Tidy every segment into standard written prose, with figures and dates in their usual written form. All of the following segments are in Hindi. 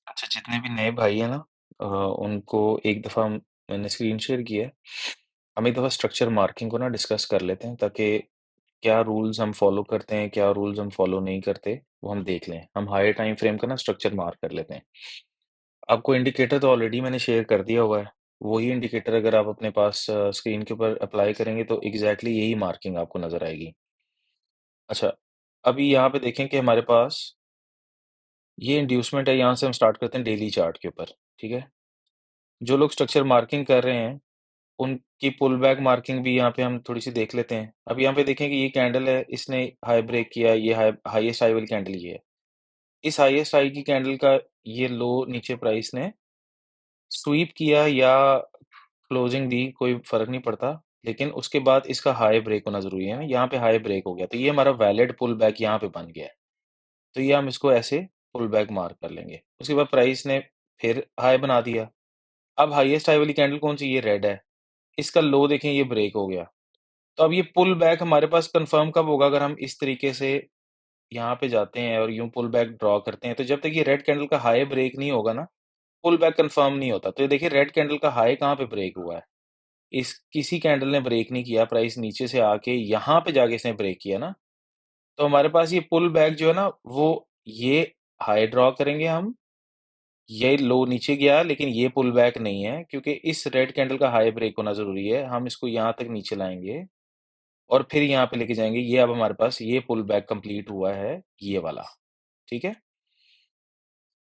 अच्छा, जितने भी नए भाई हैं ना उनको एक दफ़ा मैंने स्क्रीन शेयर किया है। हम एक दफ़ा स्ट्रक्चर मार्किंग को ना डिस्कस कर लेते हैं ताकि क्या रूल्स हम फ़ॉलो करते हैं, क्या रूल्स हम फ़ॉलो नहीं करते, वो हम देख लें। हम हायर टाइम फ्रेम का ना स्ट्रक्चर मार्क कर लेते हैं। आपको इंडिकेटर तो ऑलरेडी मैंने शेयर कर दिया हुआ है। वही इंडिकेटर अगर आप अपने पास स्क्रीन के ऊपर अप्लाई करेंगे तो एग्ज़ैक्टली यही मार्किंग आपको नज़र आएगी। अच्छा, अभी यहाँ पे देखें कि हमारे पास ये इंड्यूसमेंट है, यहाँ से हम स्टार्ट करते हैं डेली चार्ट के ऊपर, ठीक है? जो लोग स्ट्रक्चर मार्किंग कर रहे हैं, उनकी पुल बैक मार्किंग भी यहाँ पे हम थोड़ी-सी देख लेते हैं। अब यहाँ पे देखें कि ये कैंडल है, इसने हाई ब्रेक किया, ये हाईएस्ट हाई वाली कैंडल ये है। इस हाईएस्ट हाई की कैंडल का ये लो नीचे प्राइस ने स्वीप किया या क्लोजिंग दी, कोई फ़र्क नहीं पड़ता, लेकिन उसके बाद इसका हाई ब्रेक होना ज़रूरी है ना, यहाँ पे हाई ब्रेक हो गया, तो ये हमारा वैलिड पुल बैक यहाँ पे बन गया है। तो ये हम इसको ऐसे पुल बैक मार्क कर लेंगे। उसके बाद प्राइस ने फिर हाई बना दिया। अब हाईएस्ट हाई वाली कैंडल कौन-सी? ये रेड है। इसका लो देखें ये ब्रेक हो गया। तो अब ये पुल बैक हमारे पास कन्फर्म कब होगा? अगर हम इस तरीके से यहाँ पे जाते हैं और यूँ पुल बैक ड्रॉ करते हैं, तो जब तक ये रेड कैंडल का हाई ब्रेक नहीं होगा ना, पुल बैक कन्फर्म नहीं होता। तो ये देखिए रेड कैंडल का हाई कहाँ पे ब्रेक हुआ है? इस किसी कैंडल ने ब्रेक नहीं किया, प्राइस नीचे से आके यहाँ पे जाके इसने ब्रेक किया ना, तो हमारे पास ये पुल बैक जो है ना, वो ये हाई ड्रॉ करेंगे हम, ये लो नीचे गया लेकिन ये पुल बैक नहीं है क्योंकि इस रेड कैंडल का हाई ब्रेक होना ज़रूरी है। हम इसको यहाँ तक नीचे लाएँगे और फिर यहाँ पे लेके जाएँगे, ये अब हमारे पास ये पुल बैक कंप्लीट हुआ है, ये वाला, ठीक है?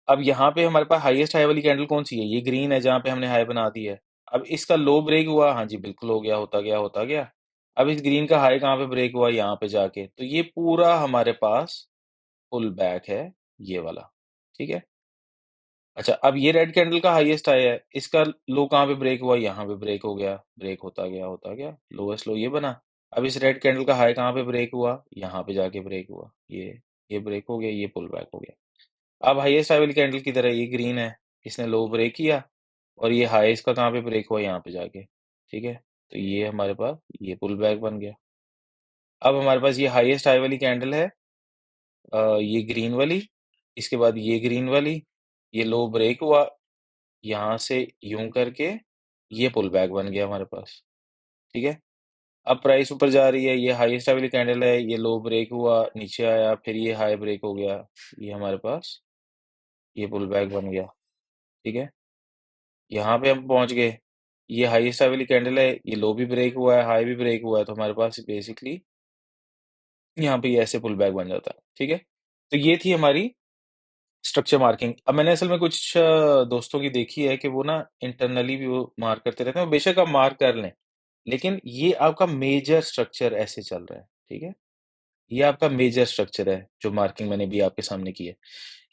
अब यहाँ पे हमारे पास हाईएस्ट हाई वाली कैंडल कौन-सी है? ये ग्रीन है जहाँ पे हमने हाई बना दी है। अब इसका लो ब्रेक हुआ, हाँ जी, बिल्कुल हो गया, होता गया, होता गया। अब इस ग्रीन का हाई कहाँ पे ब्रेक हुआ? यहाँ पे जाके। तो ये पूरा हमारे पास पुल बैक है, ये वाला, ठीक है? अच्छा, अब ये रेड कैंडल का हाईएस्ट हाई है, इसका लो कहाँ पे ब्रेक हुआ? यहाँ पे ब्रेक हो गया, ब्रेक होता गया, होता गया, लोएस्ट लो ये बना। अब इस रेड कैंडल का हाई कहाँ पे ब्रेक हुआ? यहाँ पे जाके ब्रेक हुआ, ये ब्रेक हो गया, ये पुल बैक हो गया। अब हाईएस्ट हाई वाली कैंडल किधर है? ये ग्रीन है, इसने लो ब्रेक किया और ये हाई इसका कहाँ पे ब्रेक हुआ? यहाँ पे जाके, ठीक है? तो ये हमारे पास ये पुल बैक बन गया। अब हमारे पास ये हाईएस्ट हाई वाली कैंडल है ये ग्रीन वाली, इसके बाद ये ग्रीन वाली, ये लो ब्रेक हुआ, यहाँ से यूँ करके ये पुल बैक बन गया हमारे पास, ठीक है? अब प्राइस ऊपर जा रही है, ये हाईएस्ट वाली कैंडल है, ये लो ब्रेक हुआ, नीचे आया, फिर ये हाई ब्रेक हो गया, ये हमारे पास ये पुल बैक बन गया, ठीक है? यहाँ पे हम पहुँच गए, ये हाईएस्ट वाली कैंडल है, ये लो भी ब्रेक हुआ है, हाई भी ब्रेक हुआ है, तो हमारे पास बेसिकली यहाँ पे ये ऐसे पुल बैक बन जाता है, ठीक है? तो ये थी हमारी स्ट्रक्चर मार्किंग। अब मैंने असल में कुछ दोस्तों की देखी है कि वो ना इंटरनली भी वो मार्क करते रहते हैं, बेशक आप मार्क कर लें, लेकिन ये आपका मेजर स्ट्रक्चर ऐसे चल रहा है, ठीक है? ये आपका मेजर स्ट्रक्चर है, जो मार्किंग मैंने भी आपके सामने की है।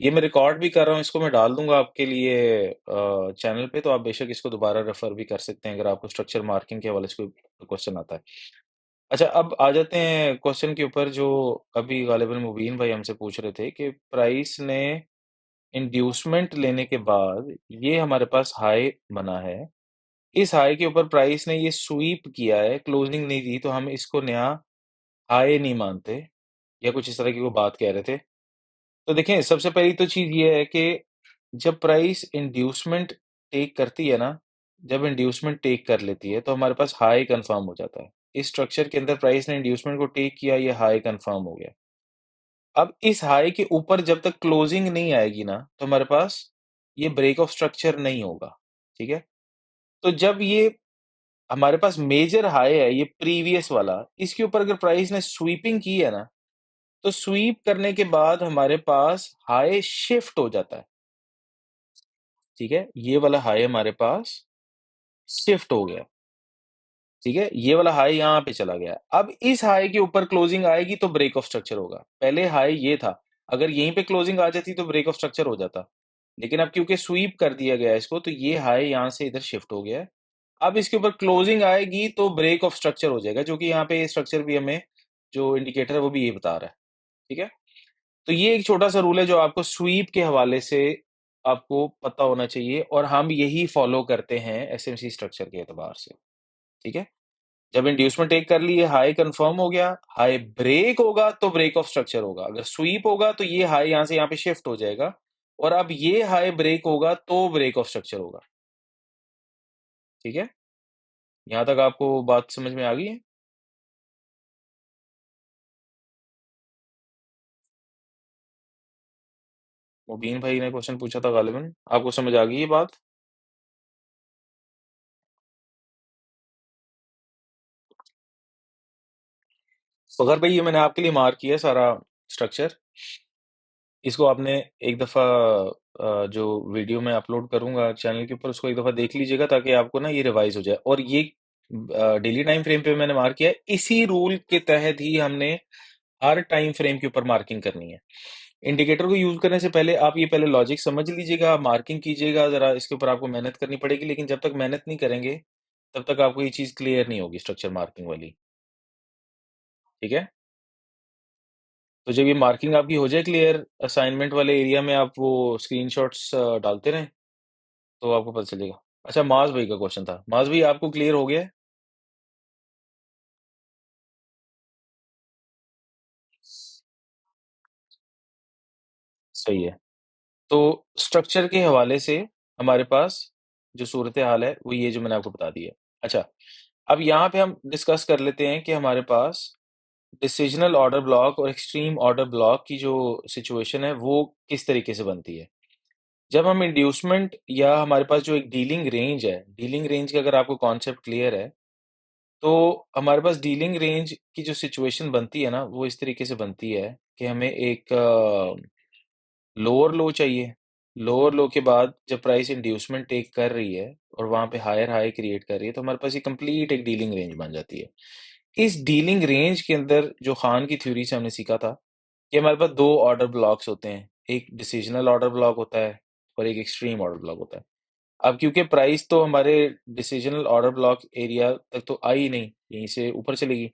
ये मैं रिकॉर्ड भी कर रहा हूँ, इसको मैं डाल दूँगा आपके लिए चैनल पे, तो आप बेशक इसको दोबारा रेफ़र भी कर सकते हैं, अगर आपको स्ट्रक्चर मार्किंग के हवाले से कोई क्वेश्चन आता है। अच्छा, अब आ जाते हैं क्वेश्चन के ऊपर जो अभी ग़ालिबन मुबीन भाई हमसे पूछ रहे थे कि प्राइस ने इंड्यूसमेंट लेने के बाद ये हमारे पास हाई बना है। इस हाई के ऊपर प्राइस ने ये स्वीप किया है, क्लोजिंग नहीं दी, तो हम इसको नया हाई नहीं मानते या कुछ इस तरह की वो बात कह रहे थे। तो देखें, सबसे पहली तो चीज़ ये है कि जब प्राइस इंड्यूसमेंट टेक करती है ना, जब इंड्यूसमेंट टेक कर लेती है, तो हमारे पास हाई कन्फर्म हो जाता है। इस स्ट्रक्चर के अंदर प्राइस ने इंड्यूसमेंट को टेक किया, ये हाई कन्फर्म हो गया। अब इस हाई के ऊपर जब तक क्लोजिंग नहीं आएगी ना, तो हमारे पास ये ब्रेक ऑफ स्ट्रक्चर नहीं होगा, ठीक है? तो जब ये हमारे पास मेजर हाई है, ये प्रीवियस वाला, इसके ऊपर अगर प्राइस ने स्वीपिंग की है ना, तो स्वीप करने के बाद हमारे पास हाई शिफ्ट हो जाता है, ठीक है? ये वाला हाई हमारे पास शिफ्ट हो गया, ठीक है? ये वाला हाई यहाँ पे चला गया। अब इस हाई के ऊपर क्लोजिंग आएगी तो ब्रेक ऑफ स्ट्रक्चर होगा। पहले हाई ये था, अगर यहीं पे क्लोजिंग आ जाती तो ब्रेक ऑफ स्ट्रक्चर हो जाता। लेकिन अब क्योंकि स्वीप कर दिया गया है इसको, तो ये हाई यहाँ से इधर शिफ्ट हो गया है। अब इसके ऊपर क्लोजिंग आएगी तो ब्रेक ऑफ स्ट्रक्चर हो जाएगा, जो कि यहाँ पे ये स्ट्रक्चर भी हमें जो इंडिकेटर है वो भी ये बता रहा है, ठीक है? तो ये एक छोटा-सा रूल है जो आपको स्वीप के हवाले से आपको पता होना चाहिए और हम यही फॉलो करते हैं एसएमसी स्ट्रक्चर के एतबार से, ठीक है? जब इंड्यूसमेंट टेक कर ली, ये हाई कन्फर्म हो गया, हाई ब्रेक होगा तो ब्रेक ऑफ स्ट्रक्चर होगा। अगर स्वीप होगा तो ये हाई यहाँ से यहाँ पे शिफ्ट हो जाएगा और अब ये हाई ब्रेक होगा तो ब्रेक ऑफ स्ट्रक्चर होगा, ठीक है? यहाँ तक आपको बात समझ में आ गई है? मुबीन भाई ने क्वेश्चन पूछा था गालिबन, आपको समझ आ गई ये बात? फ़खर भाई ये मैंने आपके लिए मार्क किया है सारा स्ट्रक्चर। इसको आपने एक दफ़ा जो वीडियो मैं अपलोड करूँगा चैनल के ऊपर उसको एक दफ़ा देख लीजिएगा ताकि आपको ना ये रिवाइज़ हो जाए और ये डेली टाइम फ्रेम पे मैंने मार्क किया है, इसी रूल के तहत ही हमने हर टाइम फ्रेम के ऊपर मार्किंग करनी है। इंडिकेटर को यूज़ करने से पहले आप ये पहले लॉजिक समझ लीजिएगा, मार्किंग कीजिएगा, ज़रा इसके ऊपर आपको मेहनत करनी पड़ेगी, लेकिन जब तक मेहनत नहीं करेंगे, तब तक आपको ये चीज़ क्लियर नहीं होगी स्ट्रक्चर मार्किंग वाली, ठीक है? तो जब ये मार्किंग आपकी हो जाए क्लियर, असाइनमेंट वाले एरिया में आप वो स्क्रीनशॉट्स डालते रहें, तो आपको पता चलेगा। अच्छा माज़ भाई का क्वेश्चन था। माज़ भाई आपको क्लियर हो गया है? सही है। तो स्ट्रक्चर के हवाले से हमारे पास जो सूरत-ए-हाल है, वो ये जो मैंने आपको बता दी है। अच्छा, अब यहाँ पे हम डिस्कस कर लेते हैं कि हमारे पास डिसिज़नल ऑर्डर ब्लॉक और एक्सट्रीम ऑर्डर ब्लॉक की जो सिचुएशन है, वो किस तरीके से बनती है। जब हम इंड्यूसमेंट या हमारे पास जो एक डीलिंग रेंज है, डीलिंग रेंज का अगर आपको कॉन्सेप्ट क्लियर है, तो हमारे पास डीलिंग रेंज की जो सिचुएशन बनती है ना, वो इस तरीके से बनती है कि हमें एक लोअर लो चाहिए। लोअर लो के बाद जब प्राइस इंड्यूसमेंट टेक कर रही है और वहाँ पे हायर हाई क्रिएट कर रही है, तो हमारे पास ये कंप्लीट एक डीलिंग रेंज बन जाती है। इस डीलिंग रेंज के अंदर जो खान की थ्योरी से हमने सीखा था कि हमारे पास 2 ऑर्डर ब्लॉक्स होते हैं। एक डिसिजनल ऑर्डर ब्लॉक होता है और एक एक्सट्रीम ऑर्डर ब्लॉक होता है। अब क्योंकि प्राइस तो हमारे डिसिजनल ऑर्डर ब्लॉक एरिया तक तो आई ही नहीं, यहीं से ऊपर चली गई।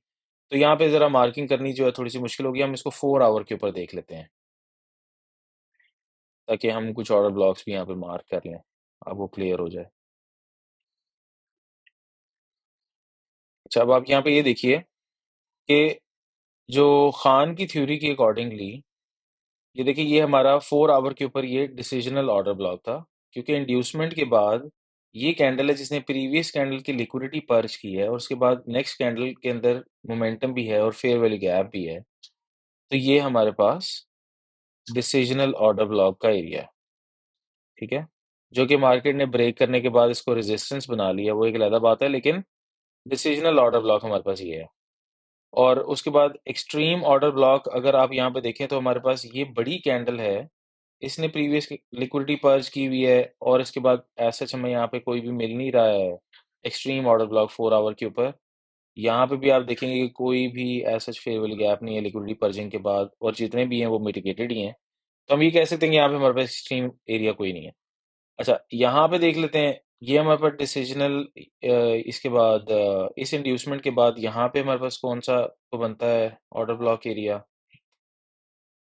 तो यहाँ पे ज़रा मार्किंग करनी जो है थोड़ी-सी मुश्किल होगी। हम इसको 4 आवर के ऊपर देख लेते हैं, ताकि हम कुछ ऑर्डर ब्लॉक्स भी यहाँ पे मार्क कर लें, अब वो क्लियर हो जाए। अच्छा, अब आप यहाँ पे ये देखिए कि जो खान की थ्योरी के अकॉर्डिंगली ये देखिए ये हमारा 4 आवर के ऊपर ये डिसिजनल ऑर्डर ब्लॉक था, क्योंकि इंड्यूसमेंट के बाद ये कैंडल है जिसने प्रीवियस कैंडल की लिक्विडिटी पर्च की है और उसके बाद नेक्स्ट कैंडल के अंदर मोमेंटम भी है और फेयर वैल्यू गैप भी है। तो ये हमारे पास डिसिजनल ऑर्डर ब्लॉक का एरिया है, ठीक है? जो कि मार्केट ने ब्रेक करने के बाद इसको रेजिस्टेंस बना लिया, वो एक अलग बात है, लेकिन डिसिजनल ऑर्डर ब्लॉक हमारे पास ये है। और उसके बाद एक्सट्रीम ऑर्डर ब्लॉक अगर आप यहाँ पे देखें तो हमारे पास ये बड़ी कैंडल है, इसने प्रीवियस लिक्विडिटी पर्ज की हुई है और इसके बाद एज़ सच हमें यहाँ पे कोई भी मिल नहीं रहा है, एक्सट्रीम ऑर्डर ब्लॉक 4 आवर के ऊपर। यहाँ पे भी आप देखेंगे कि कोई भी एज़ सच फेयरवेल गैप नहीं है लिक्विडिटी पर्जिंग के बाद और जितने भी हैं वो मिटिगेटेड ही हैं। तो हम ये कह सकते हैं कि यहाँ पे हमारे पास एक्सट्रीम एरिया कोई नहीं है। अच्छा, यहाँ पे देख लेते हैं, ये हमारे पास डिसिज़नल इसके बाद इस इंड्यूसमेंट के बाद यहाँ पे हमारे पास कौन-सा तो बनता है ऑर्डर ब्लॉक एरिया।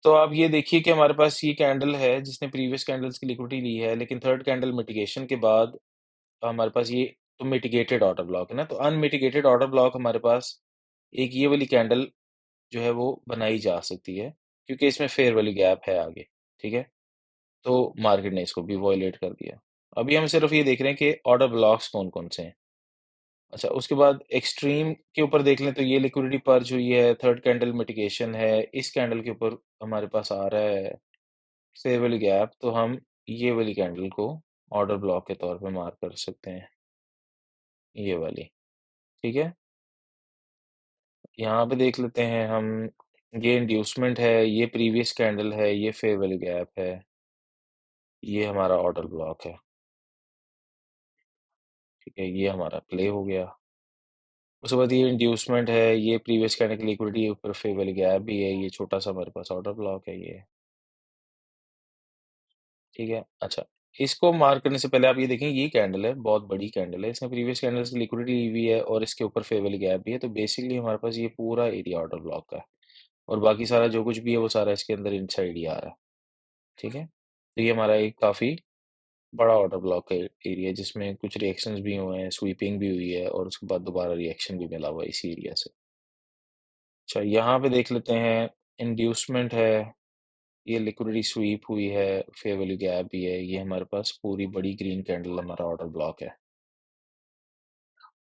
तो आप ये देखिए कि हमारे पास ये कैंडल है जिसने प्रीवियस कैंडल्स की लिक्विडिटी ली है, लेकिन थर्ड कैंडल मिटिगेशन के बाद हमारे पास ये तो मिटिगेटेड ऑर्डर ब्लॉक है ना, तो अनमिटिगेटेड ऑर्डर ब्लॉक हमारे पास एक ये वाली कैंडल जो है वो बनाई जा सकती है, क्योंकि इसमें फेयर वैल्यू गैप है आगे, ठीक है? तो मार्केट ने इसको भी वॉयलेट कर दिया। अभी हम सिर्फ ये देख रहे हैं कि ऑर्डर ब्लॉक्स कौन-कौन से हैं। अच्छा, उसके बाद एक्सट्रीम के ऊपर देख लें तो ये लिक्विडिटी पर्ज हुई है, थर्ड कैंडल मिटिगेशन है, इस कैंडल के ऊपर हमारे पास आ रहा है फेयर वैल्यू गैप, तो हम ये वाली कैंडल को ऑर्डर ब्लॉक के तौर पे मार्क कर सकते हैं, ये वाली, ठीक है? यहाँ पे देख लेते हैं हम, ये इंड्यूसमेंट है, ये प्रीवियस कैंडल है, ये फेयर वैल्यू गैप है, ये हमारा ऑर्डर ब्लॉक है, ठीक है? ये हमारा प्ले हो गया। उसके बाद ये इंड्यूसमेंट है, ये प्रीवियस कैंडल की लिक्विडिटी है, ऊपर फेयर वैल्यू गैप भी है, ये छोटा-सा हमारे पास ऑर्डर ब्लॉक है ये, ठीक है? अच्छा, इसको मार्क करने से पहले आप ये देखें ये कैंडल है, बहुत बड़ी कैंडल है, इसने प्रीवियस कैंडल्स की लिक्विडिटी ली हुई है और इसके ऊपर फेयर वैल्यू गैप भी है, तो बेसिकली हमारे पास ये पूरा एरिया ऑर्डर ब्लॉक का है और बाकी सारा जो कुछ भी है, वो सारा इसके अंदर इनसाइड ही आ रहा है, ठीक है? तो ये हमारा एक काफ़ी बड़ा ऑर्डर ब्लॉक का एरिया है, जिसमें कुछ रिएक्शंस भी हुए हैं, स्वीपिंग भी हुई है और उसके बाद दोबारा रिएक्शन भी मिला हुआ है इसी एरिया से। अच्छा, यहाँ पे देख लेते हैं इंड्यूसमेंट है, ये लिक्विडिटी स्वीप हुई है, फेयर वैल्यू गैप भी है, ये हमारे पास पूरी बड़ी ग्रीन कैंडल हमारा ऑर्डर ब्लॉक है,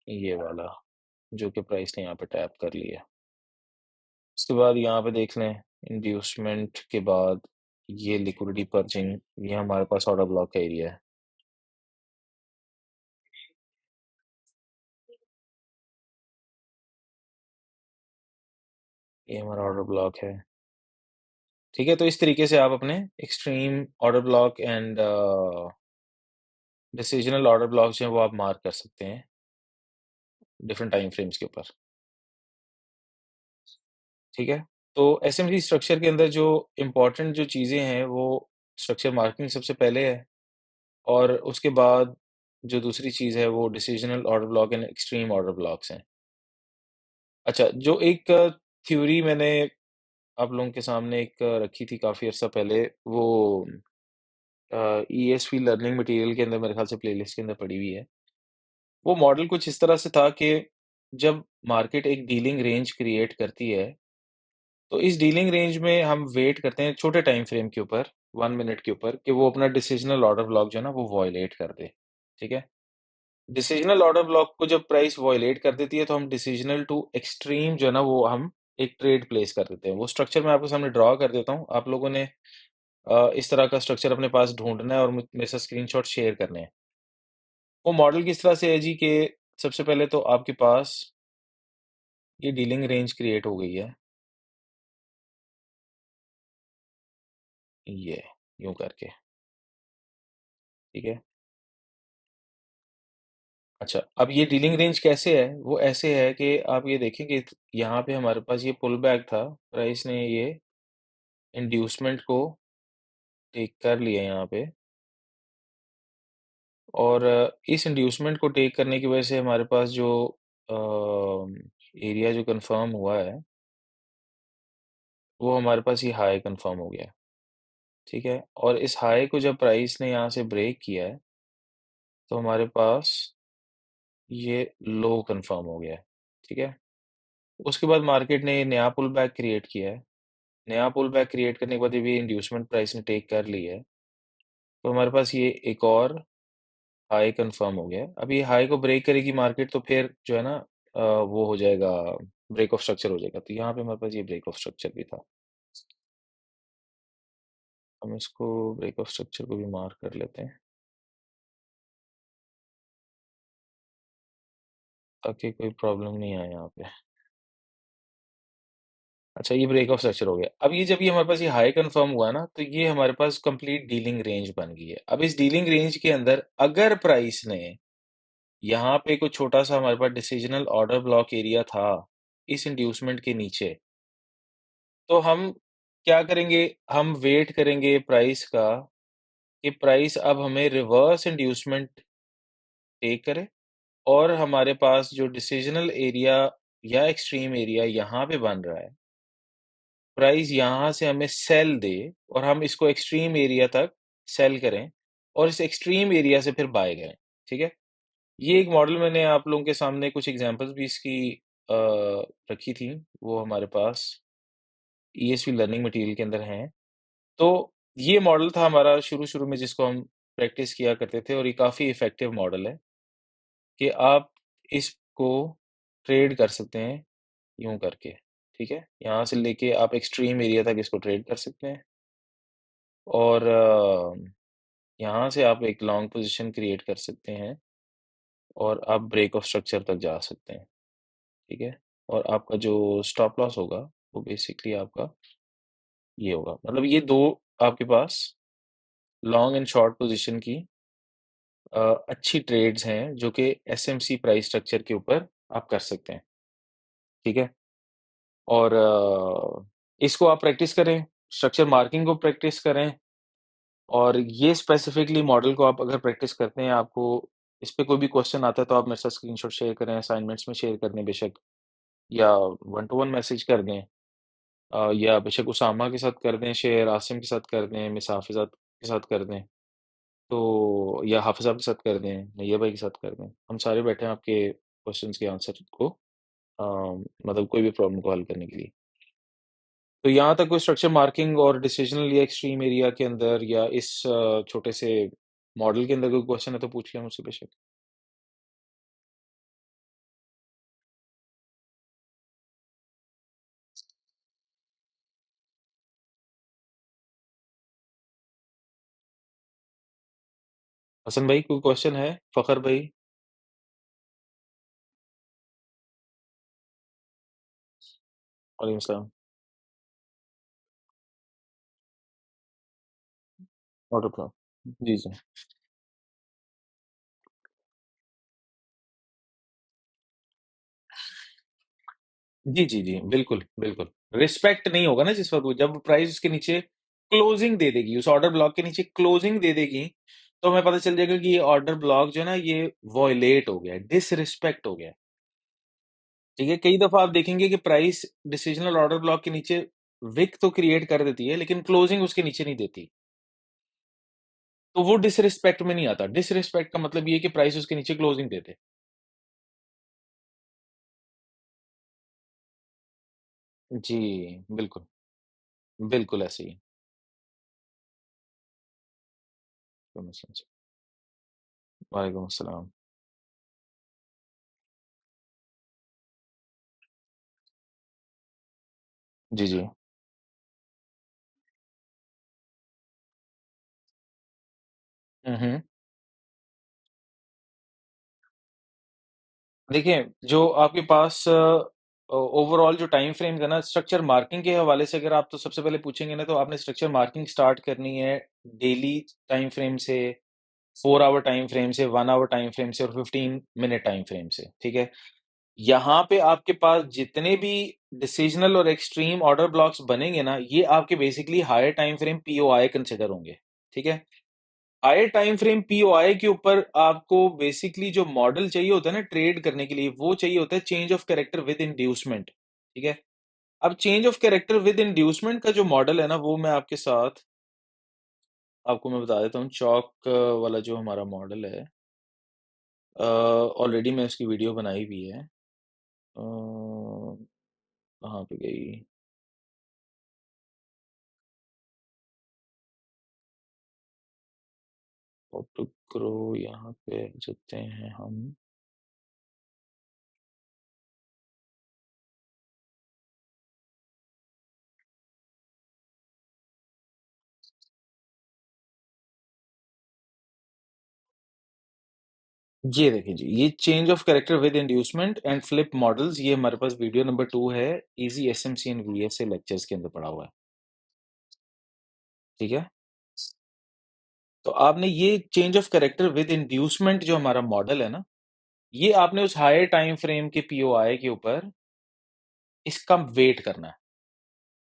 ये वाला, जो कि प्राइस ने यहाँ पे टैप कर लिया। उसके बाद यहाँ पे देख लें, इंड्यूसमेंट के बाद ये लिक्विडिटी पर्चिंग, ये हमारे पास ऑर्डर ब्लॉक का एरिया है। ये हमारा ऑर्डर ब्लॉक है। ठीक है, तो इस तरीके से आप अपने extreme order block and decisional order block जो है वो आप मार्क कर सकते हैं डिफरेंट टाइम फ्रेम्स के ऊपर। ठीक है? तो एसएमसी स्ट्रक्चर के अंदर जो इम्पोर्टेंट जो चीज़ें हैं वो स्ट्रक्चर मार्किंग सबसे पहले है और उसके बाद जो दूसरी चीज़ है वो decisional order block and extreme order blocks हैं। अच्छा, जो एक थ्योरी मैंने आप लोगों के सामने एक रखी थी काफ़ी अर्सा पहले, वो ईएसपी लर्निंग मटीरियल के अंदर मेरे ख़्याल से प्लेलिस्ट के अंदर पड़ी हुई है। वो मॉडल कुछ इस तरह से था कि जब मार्केट एक डीलिंग रेंज क्रिएट करती है, तो इस डीलिंग रेंज में हम वेट करते हैं छोटे टाइम फ्रेम के ऊपर, 1 मिनट के ऊपर कि वो अपना डिसिजनल ऑर्डर ब्लॉक जो है ना वो वॉयलेट कर दे, ठीक है? डिसिजनल ऑर्डर ब्लॉक को जब प्राइस वॉयलेट कर देती है, तो हम डिसिजनल टू एक्सट्रीम जो है ना वो हम एक ट्रेड प्लेस कर देते हैं। वो स्ट्रक्चर मैं आपके सामने ड्रा कर देता हूँ। आप लोगों ने इस तरह का स्ट्रक्चर अपने पास ढूँढना है और मेरे साथ स्क्रीनशॉट शेयर करने हैं। वो मॉडल किस तरह से है जी कि सबसे पहले तो आपके पास ये डीलिंग रेंज क्रिएट हो गई है, ये यूँ करके, ठीक है? अच्छा, अब ये डीलिंग रेंज कैसे है? वो ऐसे है कि आप ये देखें कि यहाँ पे हमारे पास ये पुल बैक था, प्राइस ने ये इंड्यूसमेंट को टेक कर लिया यहाँ पे और इस इंड्यूसमेंट को टेक करने की वजह से हमारे पास जो एरिया जो कन्फर्म हुआ है, वो हमारे पास ये हाई कन्फर्म हो गया है, ठीक है? और इस हाई को जब प्राइस ने यहाँ से ब्रेक किया है, तो हमारे पास ये लो कन्फर्म हो गया है, ठीक है? उसके बाद मार्केट ने नया पुल बैक क्रिएट किया है। नया पुल बैक क्रिएट करने के बाद जब ये इंड्यूसमेंट प्राइस ने टेक कर ली है, तो हमारे पास ये एक और हाई कन्फर्म हो गया है। अब ये हाई को ब्रेक करेगी मार्केट तो फिर जो है ना वो हो जाएगा ब्रेक ऑफ स्ट्रक्चर हो जाएगा। तो यहाँ पे हमारे पास ये ब्रेक ऑफ स्ट्रक्चर भी था। हम इसको ब्रेक ऑफ स्ट्रक्चर को भी मार्क कर लेते हैं, ताकि कोई प्रॉब्लम नहीं आए यहाँ पे। अच्छा, ये ब्रेक ऑफ स्ट्रक्चर हो गया। अब ये जब ये हमारे पास ये हाई कन्फर्म हुआ ना, तो ये हमारे पास कंप्लीट डीलिंग रेंज बन गई है। अब इस डीलिंग रेंज के अंदर अगर प्राइस ने यहाँ पे कुछ छोटा-सा हमारे पास डिसिजनल ऑर्डर ब्लॉक एरिया था, इस इंड्यूसमेंट के नीचे, तो हम क्या करेंगे, हम वेट करेंगे प्राइस का कि प्राइस अब हमें रिवर्स इंड्यूसमेंट टेक करे और हमारे पास जो डिसिजनल एरिया या एक्सट्रीम एरिया यहाँ पे बन रहा है, प्राइस यहाँ से हमें सेल दे और हम इसको एक्सट्रीम एरिया तक सेल करें और इस एक्सट्रीम एरिया से फिर बाय करें, ठीक है? ये एक मॉडल मैंने आप लोगों के सामने कुछ एग्ज़ाम्पल्स भी इसकी अ, रखी थी, वो हमारे पास ईएसपी लर्निंग मटीरियल के अंदर हैं। तो ये मॉडल था हमारा शुरू-शुरू में जिसको हम प्रैक्टिस किया करते थे और ये काफ़ी इफ़ेक्टिव मॉडल है कि आप इसको ट्रेड कर सकते हैं यूँ करके, ठीक है? यहाँ से लेके आप एक्सट्रीम एरिया तक इसको ट्रेड कर सकते हैं और यहाँ से आप एक लॉन्ग पोज़ीशन क्रिएट कर सकते हैं और आप ब्रेक ऑफ स्ट्रक्चर तक जा सकते हैं। ठीक है? और आपका जो स्टॉप लॉस होगा, वो बेसिकली आपका ये होगा। मतलब ये 2 आपके पास लॉन्ग एंड शॉर्ट पोज़ीशन की अ, अच्छी ट्रेड्स हैं, जो कि एसएमसी प्राइस स्ट्रक्चर के ऊपर आप कर सकते हैं। ठीक है? और इसको आप प्रैक्टिस करें, स्ट्रक्चर मार्किंग को प्रैक्टिस करें और ये स्पेसिफिकली मॉडल को आप अगर प्रैक्टिस करते हैं, आपको इस पे कोई भी क्वेश्चन आता है, तो आप मेरे साथ स्क्रीनशॉट शेयर करें, असाइनमेंट्स में शेयर कर दें बेशक या वन टू वन मैसेज कर दें। या बेशक उसामा के साथ कर दें शेयर, आसिम के साथ कर दें, मिस हाफ़िज़ा के साथ कर दें, तो या हाफ़िज़ा के साथ कर दें, नैय्या भाई के साथ कर दें। हम सारे बैठे हैं आपके क्वेश्चन्स के आंसर को अ, मतलब कोई भी प्रॉब्लम को हल करने के लिए। तो यहाँ तक कोई स्ट्रक्चर मार्किंग और डिसिजनल या एक्सट्रीम एरिया के अंदर या इस छोटे से मॉडल के अंदर कोई क्वेश्चन है तो पूछिए मुझसे बेशक। हसन भाई कोई क्वेश्चन है? फ़खर भाई? वालेकुम सलाम। ऑटो प्रो जी, जी। जी, जी, जी। बिल्कुल, बिल्कुल। रिस्पेक्ट नहीं होगा ना जिस वक़्त वो जब प्राइस उसके नीचे क्लोजिंग दे देगी, उस ऑर्डर ब्लॉक के नीचे क्लोजिंग दे देगी, तो हमें पता चल जाएगा कि ये ऑर्डर ब्लॉक जो है ना ये वॉयलेट हो गया है, डिसरिस्पेक्ट हो गया है। ठीक है? कई दफ़ा आप देखेंगे कि प्राइस डिसिजनल ऑर्डर ब्लॉक के नीचे विक तो क्रिएट कर देती है, लेकिन क्लोजिंग उसके नीचे नहीं देती। तो वो डिसरिस्पेक्ट में नहीं आता। डिसरिस्पेक्ट का मतलब ये है कि प्राइस उसके नीचे क्लोजिंग दे दे। जी, बिल्कुल। बिल्कुल ऐसे ही। वालेकुम अस्सलाम। जी, जी। हुँ, हुँ। देखिए, जो आपके पास ओवरऑल जो टाइम फ्रेम्स है ना, स्ट्रक्चर मार्किंग के हवाले से अगर आप तो सबसे पहले पूछेंगे ना, तो आपने स्ट्रक्चर मार्किंग स्टार्ट करनी है डेली टाइम फ्रेम से, 4 आवर टाइम फ्रेम से, 1 आवर टाइम फ्रेम से और 15 मिनट टाइम फ्रेम से, ठीक है? यहाँ पे आपके पास जितने भी डिसिजनल और एक्सट्रीम ऑर्डर ब्लॉक्स बनेंगे ना, ये आपके basically higher time frame POI consider होंगे, ठीक है? हायर टाइम फ्रेम पीओआई के ऊपर आपको बेसिकली जो मॉडल चाहिए होता है ना ट्रेड करने के लिए, वो चाहिए होता है change of character with inducement, ठीक है? अब change of character with inducement का जो मॉडल है ना, वो मैं आपके साथ आपको मैं बता देता हूँ। चॉक वाला जो हमारा मॉडल है ऑलरेडी मैं उसकी वीडियो बनाई हुई है। कहाँ पे गई? ऑटो ग्रो यहाँ पे आ सकते हैं हम। ये देखिए जी, ये change of character with inducement and flip models, ये हमारे पास वीडियो नंबर 2 है, easy SMC and VSA lectures के अंदर पड़ा हुआ है, ठीक है? तो आपने ये change of character with inducement जो हमारा मॉडल है ना, ये आपने उस हायर टाइम फ्रेम के पीओआई के ऊपर इसका वेट करना है,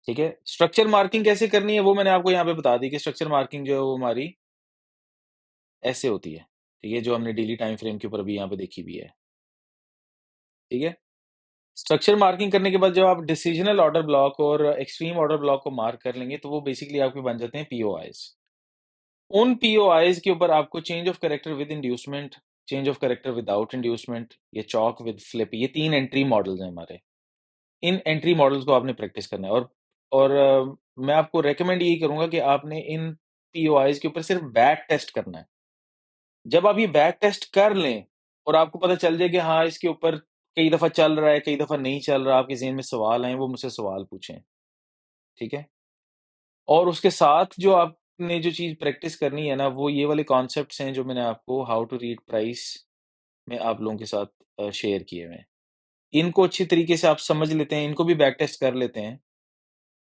ठीक है? स्ट्रक्चर मार्किंग कैसे करनी है वो मैंने आपको यहाँ पे बता दी कि स्ट्रक्चर मार्किंग जो है वो हमारी ऐसे होती है, ठीक है? जो हमने डेली टाइम फ्रेम के ऊपर अभी यहाँ पे देखी हुई है, ठीक है? स्ट्रक्चर मार्किंग करने के बाद जब आप डिसिजनल ऑर्डर ब्लॉक और एक्सट्रीम ऑर्डर ब्लॉक को मार्क कर लेंगे, तो वो बेसिकली आपके बन जाते हैं पीओआईज़। उन पीओआईज़ के ऊपर आपको change of character with inducement, change of character without inducement, ये चॉक विद फ्लिप, ये 3 एंट्री मॉडल्स हैं हमारे। इन एंट्री मॉडल्स को आपने प्रैक्टिस करना है और मैं आपको रिकमेंड यही करूँगा कि आपने इन पीओआईज़ के ऊपर सिर्फ बैक टेस्ट करना है। जब आप ये बैक टेस्ट कर लें और आपको पता चल जाए कि हाँ, इसके ऊपर कई दफ़ा चल रहा है, कई दफ़ा नहीं चल रहा, आपके ज़हन में सवाल आएँ, वो मुझसे सवाल पूछें, ठीक है? और उसके साथ जो आपने जो चीज़ प्रैक्टिस करनी है ना, वो ये वाले कॉन्सेप्ट्स हैं जो मैंने आपको हाउ टू रीड प्राइस में आप लोगों के साथ शेयर किए हुए हैं। इनको अच्छी तरीके से आप समझ लेते हैं, इनको भी बैक टेस्ट कर लेते हैं,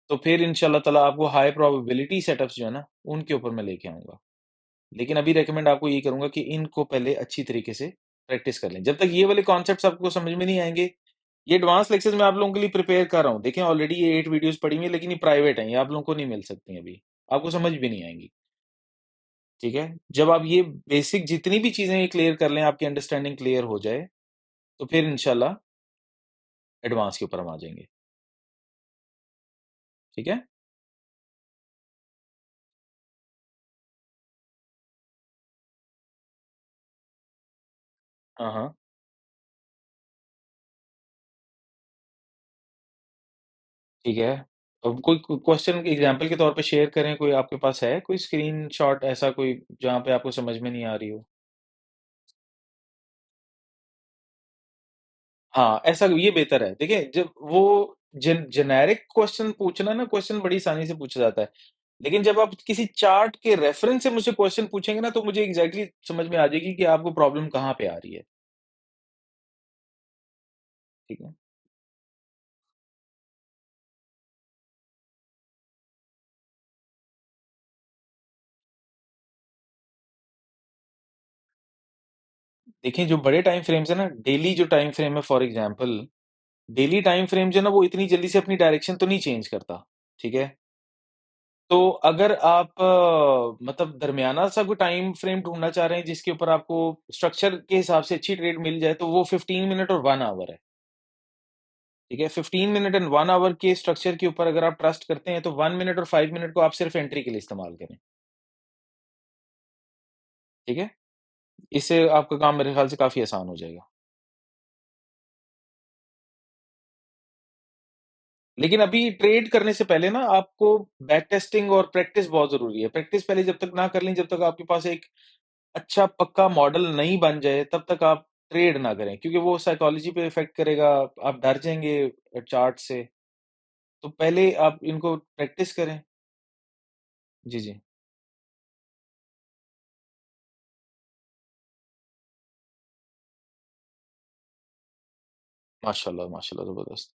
तो फिर इंशाअल्लाह ताला आपको हाई प्रोबेबिलिटी सेटअप्स जो है ना, उनके ऊपर मैं लेके आऊँगा। लेकिन अभी रिकमेंड आपको यही करूँगा कि इनको पहले अच्छी तरीके से प्रैक्टिस कर लें। जब तक ये वाले कॉन्सेप्ट्स आपको समझ में नहीं आएँगे, ये एडवांस लेक्चर्स मैं आप लोगों के लिए प्रिपेयर कर रहा हूँ। देखें ऑलरेडी ये 8 वीडियोज़ पड़ी हुई हैं, लेकिन ये प्राइवेट हैं, ये आप लोगों को नहीं मिल सकती अभी। आपको समझ भी नहीं आएँगी, ठीक है? जब आप ये बेसिक जितनी भी चीज़ें ये क्लियर कर लें, आपकी अंडरस्टैंडिंग क्लियर हो जाए, तो फिर इंशाल्लाह एडवांस के ऊपर हम आ जाएँगे, ठीक है? हाँ, हाँ, ठीक है। कोई क्वेश्चन एग्जांपल के तौर पे शेयर करें, कोई आपके पास है कोई स्क्रीनशॉट ऐसा कोई जहाँ पे आपको समझ में नहीं आ रही हो? हाँ, ऐसा ये बेहतर है। देखिए, जब वो जेनेरिक क्वेश्चन पूछना ना, क्वेश्चन बड़ी आसानी से पूछा जाता है। लेकिन जब आप किसी चार्ट के रेफरेंस से मुझसे क्वेश्चन पूछेंगे ना, तो मुझे एग्ज़ैक्टली समझ में आ जाएगी कि आपको प्रॉब्लम कहाँ पे आ रही है। ठीक है? देखिए, जो बड़े टाइम फ्रेम्स हैं ना, डेली जो टाइम फ्रेम है for example, daily time frame जो है ना, वो इतनी जल्दी से अपनी डायरेक्शन तो नहीं चेंज करता। ठीक है? तो अगर आप मतलब दरमियाना-सा कोई टाइम फ्रेम ढूँढना चाह रहे हैं, जिसके ऊपर आपको स्ट्रक्चर के हिसाब से अच्छी ट्रेड मिल जाए, तो वो 15 मिनट और 1 आवर है। ठीक है? 15 मिनट एंड 1 आवर के स्ट्रक्चर के ऊपर अगर आप ट्रस्ट करते हैं, तो 1 मिनट और 5 मिनट को आप सिर्फ एंट्री के लिए इस्तेमाल करें। ठीक है? इससे आपका काम मेरे ख्याल से काफ़ी आसान हो जाएगा। लेकिन अभी ट्रेड करने से पहले ना आपको बैक टेस्टिंग और प्रैक्टिस बहुत ज़रूरी है। प्रैक्टिस पहले जब तक ना कर लें, जब तक आपके पास एक अच्छा पक्का मॉडल नहीं बन जाए, तब तक आप ट्रेड ना करें, क्योंकि वो साइकोलॉजी पे इफ़ेक्ट करेगा, आप डर जाएँगे चार्ट से। तो पहले आप इनको प्रैक्टिस करें। जी, जी। माशाल्लाह, माशाल्लाह, ज़बरदस्त।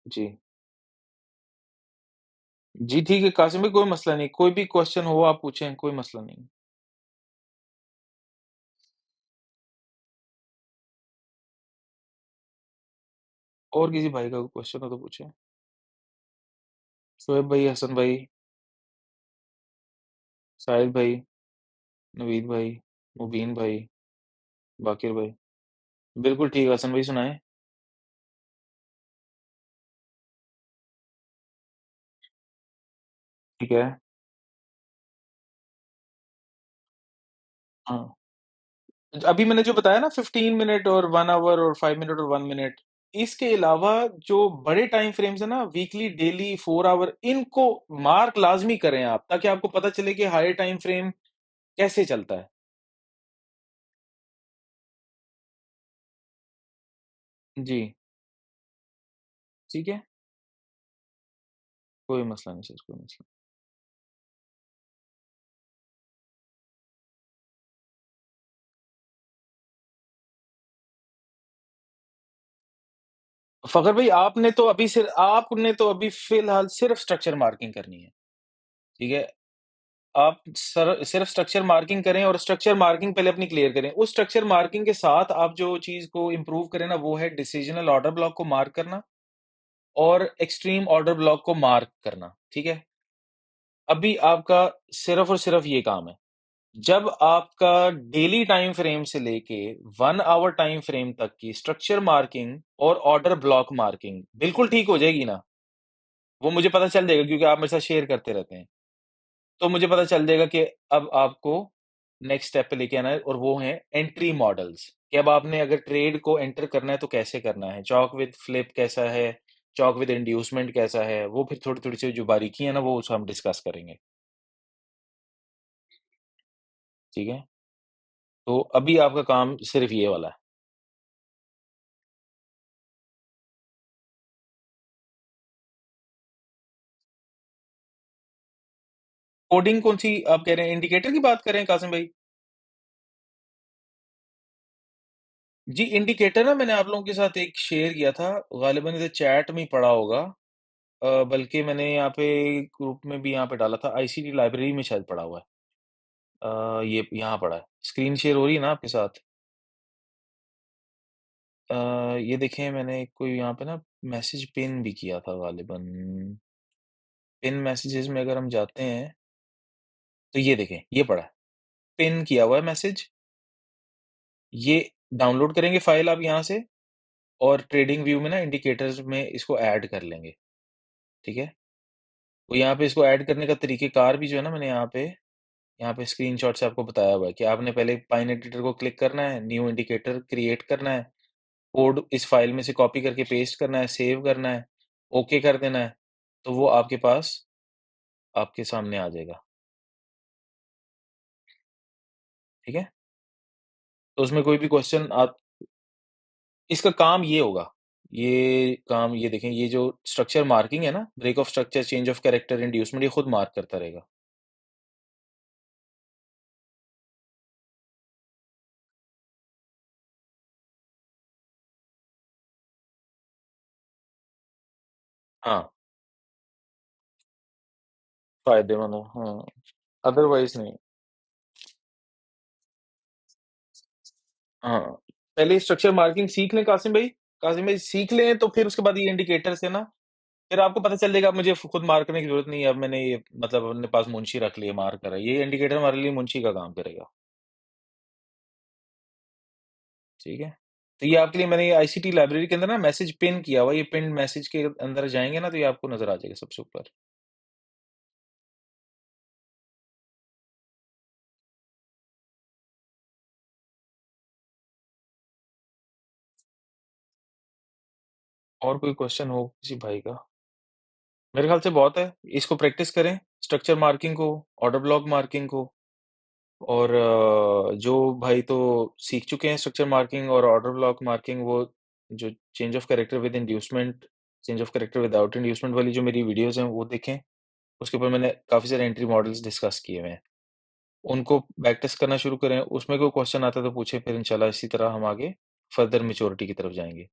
जी। जी, ठीक है, कासिम भाई कोई मसला नहीं, कोई भी क्वेश्चन हो आप पूछें, कोई मसला नहीं। और किसी भाई का कोई क्वेश्चन हो तो पूछें। शोएब भाई, हसन भाई, साहिल भाई, नवीद भाई, मुबीन भाई, बाकिर भाई। बिल्कुल ठीक है, हसन भाई सुनाएँ? ठीक है। हाँ। अभी मैंने जो बताया ना 15 मिनट और 1 आवर और 5 मिनट और 1 मिनट, इसके अलावा जो बड़े टाइम फ्रेम्स हैं ना वीकली, डेली, 4 आवर, इनको मार्क लाज़मी करें आप, ताकि आपको पता चले कि हायर टाइम फ्रेम कैसे चलता है। जी, ठीक है? कोई मसला नहीं सर, कोई मसला फ़खर भाई आपने तो अभी फ़िलहाल सिर्फ़ स्ट्रक्चर मार्किंग करनी है, ठीक है? आप सिर्फ़ स्ट्रक्चर मार्किंग करें और स्ट्रक्चर मार्किंग पहले अपनी क्लियर करें। उस स्ट्रक्चर मार्किंग के साथ आप जो चीज़ को इम्प्रूव करें ना, वो है डिसिजनल ऑर्डर ब्लॉक को मार्क करना और एक्सट्रीम ऑर्डर ब्लॉक को मार्क करना, ठीक है? अभी आपका सिर्फ़ और सिर्फ़ ये काम है। जब आपका डेली टाइम फ्रेम से लेके 1 आवर टाइम फ्रेम तक की स्ट्रक्चर मार्किंग और ऑर्डर ब्लॉक मार्किंग बिल्कुल ठीक हो जाएगी ना, वो मुझे पता चल जाएगा क्योंकि आप मेरे साथ शेयर करते रहते हैं। तो मुझे पता चल जाएगा कि अब आपको नेक्स्ट स्टेप पे लेके आना है और वो हैं एंट्री मॉडल्स, कि अब आपने अगर ट्रेड को एंटर करना है तो कैसे करना है? चॉक विद फ्लिप कैसा है? चॉक विद इंड्यूसमेंट कैसा है? वो फिर थोड़ी-थोड़ी सी जो बारीकी है ना, वो हम डिस्कस करेंगे, ठीक है? तो अभी आपका काम सिर्फ़ ये वाला है। कोडिंग कौन-सी आप कह रहे हैं, इंडिकेटर की बात कर रहे हैं कासिम भाई? जी, इंडिकेटर ना मैंने आप लोगों के साथ एक शेयर किया था, गालिबन इधर चैट में ही पड़ा होगा। बल्कि मैंने यहाँ पे ग्रुप में भी यहाँ पे डाला था, आईसीटी लाइब्रेरी में शायद पड़ा हुआ है। ये यहाँ पड़ा है। स्क्रीन शेयर हो रही है ना आपके साथ? अ, ये देखें मैंने कोई यहाँ पे ना मैसेज पिन भी किया था गालिबन। पिन मैसेजेस में अगर हम जाते हैं, तो ये देखें, ये पड़ा है। पिन किया हुआ है मैसेज, ये डाउनलोड करेंगे फ़ाइल आप यहाँ से और ट्रेडिंग व्यू में ना इंडिकेटर्स में इसको ऐड कर लेंगे, ठीक है? तो यहाँ पे इसको ऐड करने का तरीक़ेकार भी जो है ना मैंने यहाँ पे यहाँ पे स्क्रीनशॉट से आपको बताया हुआ है कि आपने पहले पाइन एडिटर को क्लिक करना है, न्यू इंडिकेटर क्रिएट करना है, कोड इस फाइल में से कॉपी करके पेस्ट करना है, सेव करना है, ओके कर देना है, तो वो आपके पास आपके सामने आ जाएगा, ठीक है? तो उसमें कोई भी क्वेश्चन आप इसका काम ये होगा, ये काम ये देखें, ये जो स्ट्रक्चर मार्किंग है ना, break of structure, change of character, inducement, ये खुद मार्क करता रहेगा। हाँ, फ़ायदेमंद हो, हाँ, अदरवाइज़ नहीं। हाँ, पहले स्ट्रक्चर मार्किंग सीख लें कासिम भाई सीख लें तो फिर उसके बाद ये इंडिकेटर्स है ना, फिर आपको पता चल जाएगा अब मुझे खुद मार्क करने की ज़रूरत नहीं है, अब मैंने ये मतलब अपने पास मुंशी रख लिए, मार्क करा। ये इंडिकेटर हमारे लिए मुंशी का काम करेगा, ठीक है? तो ये आपके लिए मैंने ये आईसीटी लाइब्रेरी के अंदर ना मैसेज पिन किया हुआ है, ये पिन्ड मैसेज के अंदर जाएँगे ना तो ये आपको नज़र आ जाएगा सबसे ऊपर। और कोई क्वेश्चन हो किसी भाई का? मेरे ख्याल से बहुत है, इसको प्रैक्टिस करें, स्ट्रक्चर मार्किंग को, ऑर्डर ब्लॉक मार्किंग को और जो भाई तो सीख चुके हैं स्ट्रक्चर मार्किंग और ऑर्डर ब्लॉक मार्किंग वो जो change of character with inducement, change of character without inducement वाली जो मेरी वीडियोज़ हैं वो देखें। उसके ऊपर मैंने काफ़ी सारे एंट्री मॉडल्स डिस्कस किए हुए हैं। उनको बैक टेस्ट करना शुरू करें, उसमें कोई क्वेश्चन आता है तो पूछें, फिर इंशाल्लाह इसी तरह हम आगे फर्दर मैच्योरिटी की तरफ जाएँगे।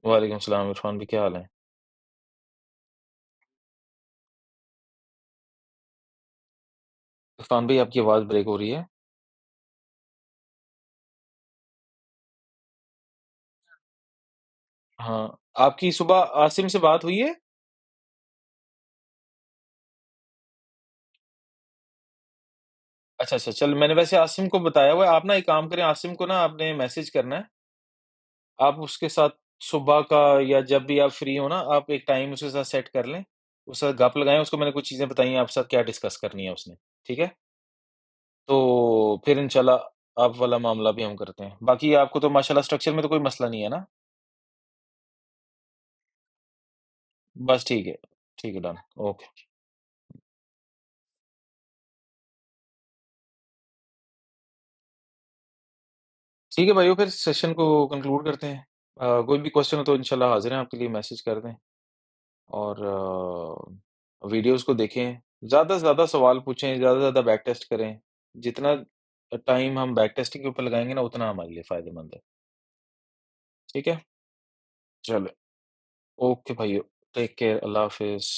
वालेकुम सलाम इरफान भाई, क्या हाल है? इरफान भाई आपकी आवाज़ ब्रेक हो रही है। हाँ, आपकी सुबह आसिम से बात हुई है? अच्छा, अच्छा, चल मैंने वैसे आसिम को बताया हुआ है, आप ना एक काम करें, आसिम को ना आपने मैसेज करना है, आप उसके साथ सुबह का या जब भी आप फ्री हो ना, आप एक टाइम उसके साथ सेट कर लें, उसके साथ गप लगाएँ, उसको मैंने कुछ चीज़ें बताई हैं, आपके साथ क्या डिस्कस करनी है उसने, ठीक है? तो फिर इंशाल्लाह आप वाला मामला भी हम करते हैं। बाकी आपको तो माशाल्लाह स्ट्रक्चर में तो कोई मसला नहीं है ना? बस ठीक है, डन, ओके। ठीक है भाइयों, फिर सेशन को कंक्लूड करते हैं। कोई भी क्वेश्चन हो तो इंशाल्लाह हाज़िर हैं आपके लिए, मैसेज कर दें। और वीडियोज़ को देखें, ज़्यादा से ज़्यादा सवाल पूछें, ज़्यादा से ज़्यादा बैक टेस्ट करें। जितना टाइम हम बैक टेस्टिंग के ऊपर लगाएँगे ना, उतना हमारे लिए फ़ायदेमंद है। ठीक है? चलें, ओके भाइयों, टेक केयर, अल्लाह हाफ़िज़।